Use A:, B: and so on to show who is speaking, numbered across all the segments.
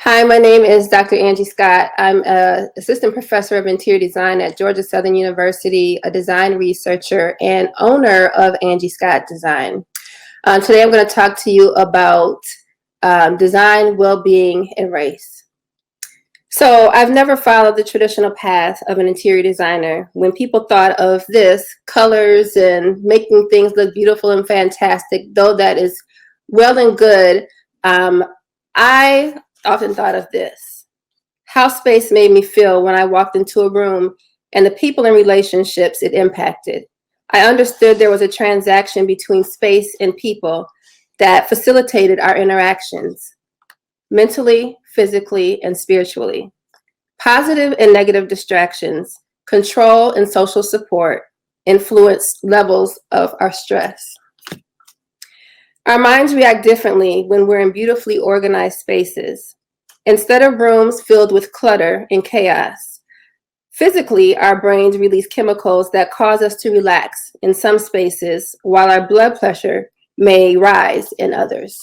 A: Hi, my name is Dr. Angie Scott. I'm an assistant professor of interior design at Georgia Southern University, a design researcher, and owner of Angie Scott Design. Today I'm going to talk to you about design, well-being, and race. So I've never followed the traditional path of an interior designer. When people thought of this, colors and making things look beautiful and fantastic, though that is well and good, I often thought of this: how space made me feel when I walked into a room and the people and relationships it impacted. I understood there was a transaction between space and people that facilitated our interactions, mentally, physically, and spiritually. Positive and negative distractions, control and social support influence levels of our stress. Our minds react differently when we're in beautifully organized spaces, instead of rooms filled with clutter and chaos. Physically, our brains release chemicals that cause us to relax in some spaces, while our blood pressure may rise in others.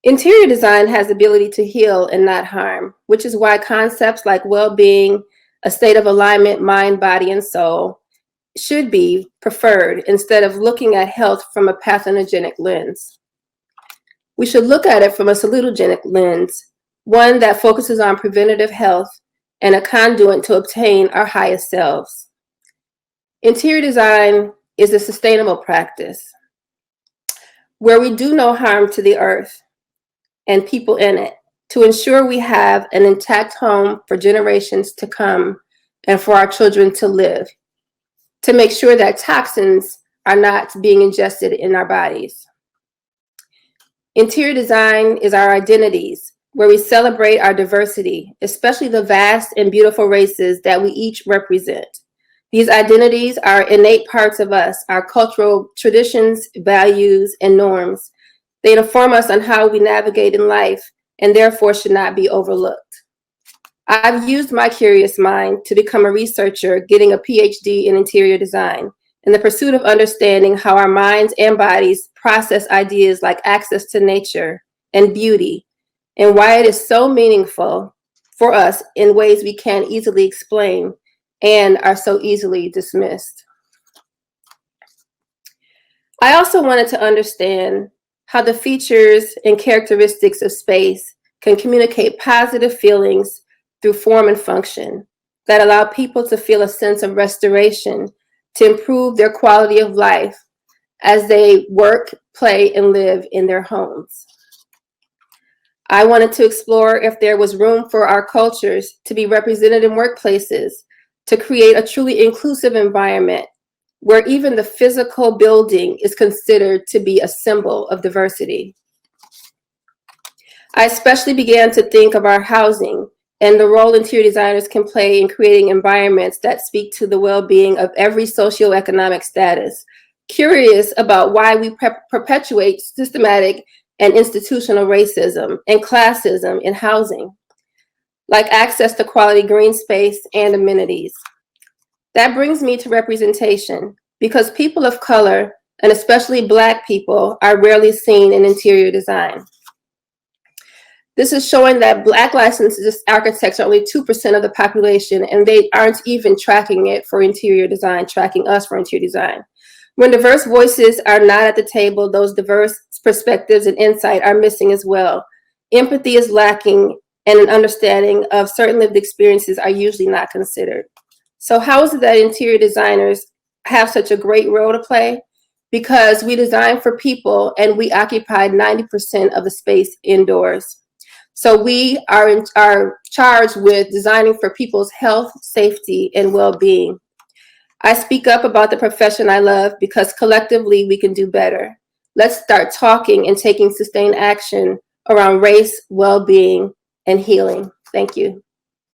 A: Interior design has the ability to heal and not harm, which is why concepts like well-being, a state of alignment, mind, body, and soul, should be preferred instead of looking at health from a pathogenic lens. We should look at it from a salutogenic lens, one that focuses on preventative health and a conduit to obtain our highest selves. Interior design is a sustainable practice where we do no harm to the earth and people in it to ensure we have an intact home for generations to come and for our children to live, to make sure that toxins are not being ingested in our bodies. Interior design is our identities, where we celebrate our diversity, especially the vast and beautiful races that we each represent. These identities are innate parts of us, our cultural traditions, values, and norms. They inform us on how we navigate in life and therefore should not be overlooked. I've used my curious mind to become a researcher, getting a PhD in interior design, in the pursuit of understanding how our minds and bodies process ideas like access to nature and beauty, and why it is so meaningful for us in ways we can't easily explain and are so easily dismissed. I also wanted to understand how the features and characteristics of space can communicate positive feelings through form and function that allow people to feel a sense of restoration, to improve their quality of life as they work, play, and live in their homes. I wanted to explore if there was room for our cultures to be represented in workplaces, to create a truly inclusive environment where even the physical building is considered to be a symbol of diversity. I especially began to think of our housing and the role interior designers can play in creating environments that speak to the well-being of every socioeconomic status. Curious about why we perpetuate systematic and institutional racism and classism in housing, like access to quality green space and amenities. That brings me to representation, because people of color, and especially Black people, are rarely seen in interior design. This is showing that Black licensed architects are only 2% of the population, and they aren't even tracking it for interior design, tracking us for interior design. When diverse voices are not at the table, those diverse perspectives and insight are missing as well. Empathy is lacking, and an understanding of certain lived experiences are usually not considered. So how is it that interior designers have such a great role to play? Because we design for people and we occupy 90% of the space indoors. So we are charged with designing for people's health, safety, and well-being. I speak up about the profession I love because collectively we can do better. Let's start talking and taking sustained action around race, well-being, and healing. Thank you.